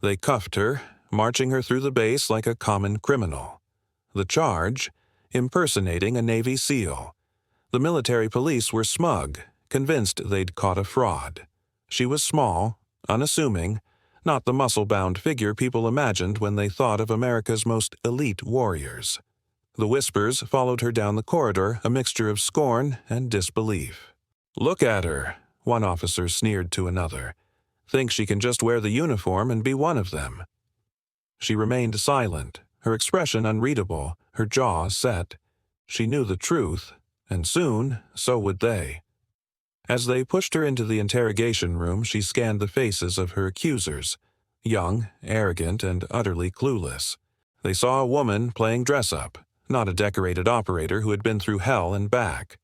They cuffed her, marching her through the base like a common criminal. The charge? Impersonating a Navy SEAL. The military police were smug, convinced they'd caught a fraud. She was small, unassuming, not the muscle-bound figure people imagined when they thought of America's most elite warriors. The whispers followed her down the corridor, a mixture of scorn and disbelief. "Look at her," one officer sneered to another. "Thinks she can just wear the uniform and be one of them." She remained silent, her expression unreadable, her jaw set. She knew the truth, and soon so would they. As they pushed her into the interrogation room, she scanned the faces of her accusers, young, arrogant, and utterly clueless. They saw a woman playing dress-up, not a decorated operator who had been through hell and back.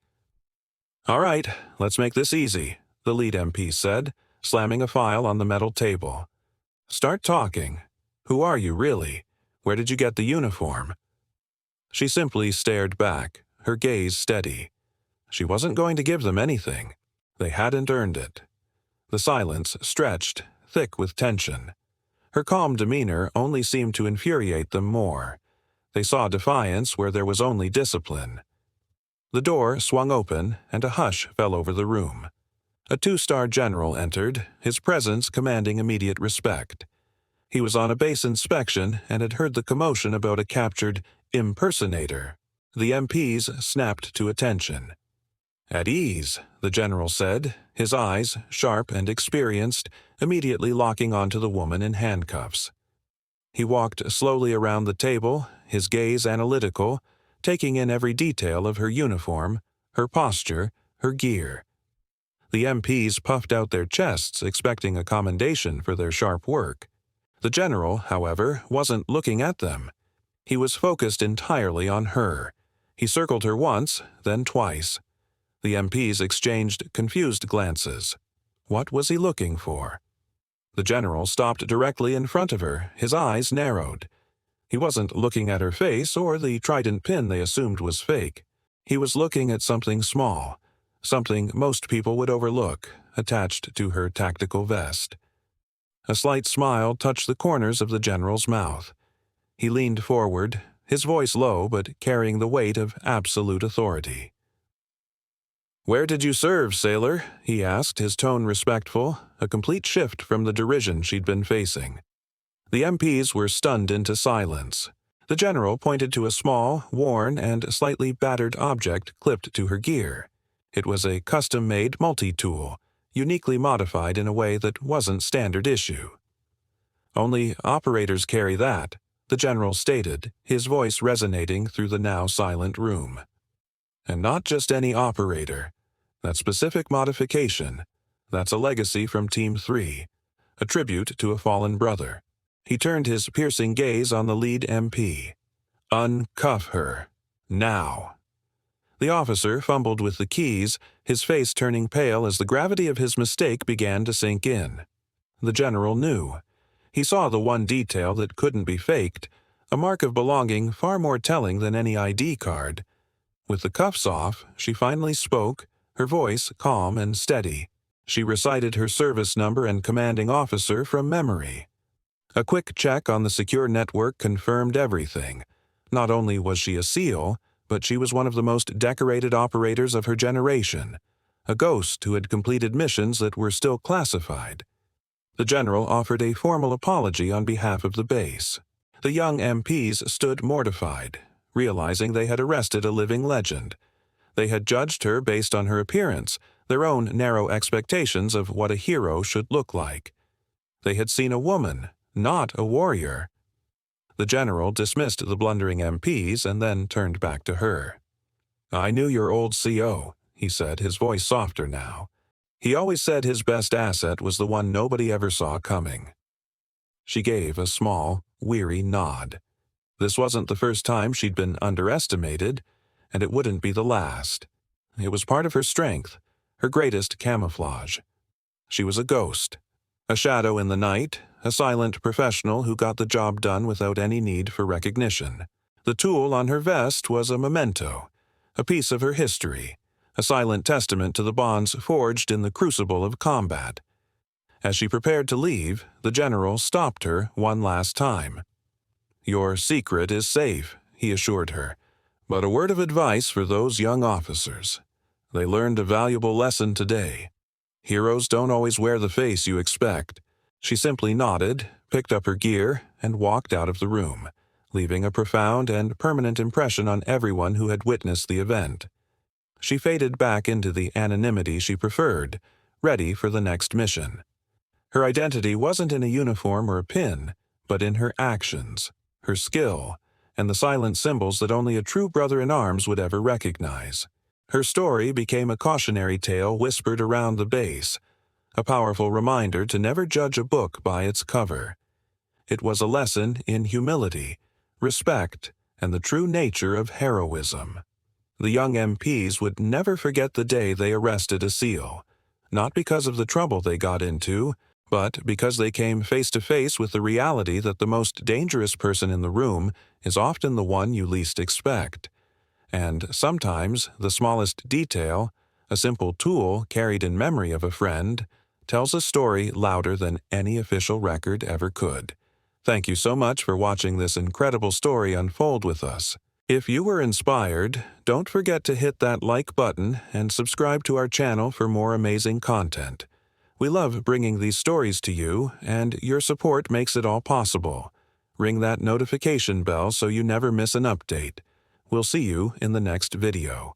"All right, let's make this easy," the lead MP said, slamming a file on the metal table. "Start talking. Who are you, really? Where did you get the uniform?" She simply stared back, her gaze steady. She wasn't going to give them anything. They hadn't earned it. The silence stretched, thick with tension. Her calm demeanor only seemed to infuriate them more. They saw defiance where there was only discipline. The door swung open, and a hush fell over the room. A two-star general entered, his presence commanding immediate respect. He was on a base inspection and had heard the commotion about a captured impersonator. The MPs snapped to attention. "At ease," the general said, his eyes, sharp and experienced, immediately locking onto the woman in handcuffs. He walked slowly around the table, his gaze analytical, taking in every detail of her uniform, her posture, her gear. The MPs puffed out their chests, expecting a commendation for their sharp work. The general, however, wasn't looking at them. He was focused entirely on her. He circled her once, then twice. The MPs exchanged confused glances. What was he looking for? The general stopped directly in front of her, his eyes narrowed. He wasn't looking at her face or the trident pin they assumed was fake. He was looking at something small, something most people would overlook, attached to her tactical vest. A slight smile touched the corners of the general's mouth. He leaned forward, his voice low but carrying the weight of absolute authority. "Where did you serve, sailor?" he asked, his tone respectful, a complete shift from the derision she'd been facing. The MPs were stunned into silence. The general pointed to a small, worn, and slightly battered object clipped to her gear. It was a custom-made multi-tool, uniquely modified in a way that wasn't standard issue. "Only operators carry that," the general stated, his voice resonating through the now silent room. "And not just any operator. That specific modification, that's a legacy from Team 3, a tribute to a fallen brother." He turned his piercing gaze on the lead MP. "Uncuff her. Now." The officer fumbled with the keys, his face turning pale as the gravity of his mistake began to sink in. The general knew. He saw the one detail that couldn't be faked, a mark of belonging far more telling than any ID card. With the cuffs off, she finally spoke, her voice calm and steady. She recited her service number and commanding officer from memory. A quick check on the secure network confirmed everything. Not only was she a SEAL, but she was one of the most decorated operators of her generation, a ghost who had completed missions that were still classified. The general offered a formal apology on behalf of the base. The young MPs stood mortified, realizing they had arrested a living legend. They had judged her based on her appearance, their own narrow expectations of what a hero should look like. They had seen a woman, not a warrior. The general dismissed the blundering MPs and then turned back to her. "I knew your old CO, he said, his voice softer now. "He always said his best asset was the one nobody ever saw coming." She gave a small, weary nod. This wasn't the first time she'd been underestimated, and it wouldn't be the last. It was part of her strength, her greatest camouflage. She was a ghost, a shadow in the night, a silent professional who got the job done without any need for recognition. The tool on her vest was a memento, a piece of her history, a silent testament to the bonds forged in the crucible of combat. As she prepared to leave, the general stopped her one last time. "Your secret is safe," he assured her. "But a word of advice for those young officers. They learned a valuable lesson today. Heroes don't always wear the face you expect." She simply nodded, picked up her gear, and walked out of the room, leaving a profound and permanent impression on everyone who had witnessed the event. She faded back into the anonymity she preferred, ready for the next mission. Her identity wasn't in a uniform or a pin, but in her actions, her skill, and the silent symbols that only a true brother-in-arms would ever recognize. Her story became a cautionary tale whispered around the base, a powerful reminder to never judge a book by its cover. It was a lesson in humility, respect, and the true nature of heroism. The young MPs would never forget the day they arrested a SEAL, not because of the trouble they got into, but because they came face to face with the reality that the most dangerous person in the room is often the one you least expect. And sometimes the smallest detail, a simple tool carried in memory of a friend, tells a story louder than any official record ever could. Thank you so much for watching this incredible story unfold with us. If you were inspired, don't forget to hit that like button and subscribe to our channel for more amazing content. We love bringing these stories to you, and your support makes it all possible. Ring that notification bell so you never miss an update. We'll see you in the next video.